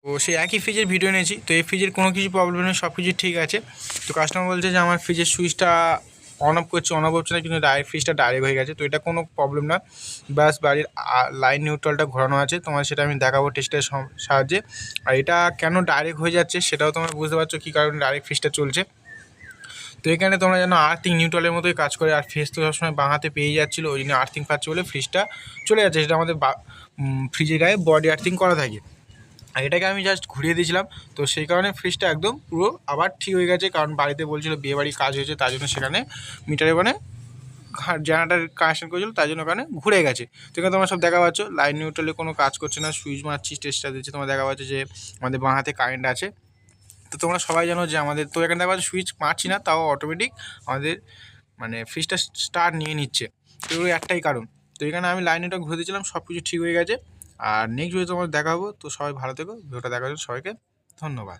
তো সেই একই ফ্রিজের ভিডিও নিয়েছি, তো এই ফ্রিজের কোনো কিছু প্রবলেম নেই, সব কিছু ঠিক আছে। তো কাস্টমার বলছে যে আমার ফ্রিজের সুইচটা অন অফ করছে, অন অফ হচ্ছে না, কিন্তু ফ্রিজটা ডাইরেক্ট হয়ে গেছে। তো এটা কোনো প্রবলেম না, ব্যাস বাড়ির লাইন নিউট্রালটা ঘোরানো আছে, তোমার সেটা আমি দেখাবো টেস্টের সাহায্যে। আর এটা কেন ডাইরেক্ট হয়ে যাচ্ছে সেটাও তোমরা বুঝতে পারছো কী কারণে ডাইরেক্ট ফ্রিজটা চলছে। তো এখানে তোমরা যেন আর্থিং নিউট্রালের মতোই কাজ করে, আর ফ্রিজ তো সবসময় বাঁ হাতে পেয়ে যাচ্ছিলো, ওই জন্য আর্থিং পাচ্ছে বলে ফ্রিজটা চলে যাচ্ছে। সেটা আমাদের ফ্রিজের গায়ে বডি আর্থিং করা থাকে, আর এটাকে আমি জাস্ট ঘুরিয়ে দিয়েছিলাম। তো সেই কারণে ফ্রিজটা একদম পুরো আবার ঠিক হয়ে গেছে, কারণ বাড়িতে বলছিল বিয়েবাড়ির কাজ হয়েছে, তার জন্য সেখানে মিটারে ওখানে জেনারেটার কানেকশন করেছিল, তার জন্য ওখানে ঘুরে গেছে। তো এখানে তোমরা সব দেখা পাচ্ছ লাইন নিউট্রালে কোনো কাজ করছে না, সুইচ মারছি, টেস্টটা দিচ্ছে, তোমরা দেখা পাচ্ছ যে আমাদের বাঁ হাতে কারেন্ট আছে। তো তোমরা সবাই জানো যে আমাদের, তো এখানে দেখা পাচ্ছ সুইচ মারছি না, তাও অটোমেটিক আমাদের মানে ফ্রিজটা স্টার্ট নিয়ে নিচ্ছে। তো এগুলো একটাই কারণ। তো এখানে আমি লাইনটা ঘুরে দিয়েছিলাম, সব কিছু ঠিক হয়ে গেছে। আর নেক্সট ভিডিও তোমার দেখা হবো। তো সবাই ভালো থেকো, ভিডিওটা দেখার জন্য সবাইকে ধন্যবাদ।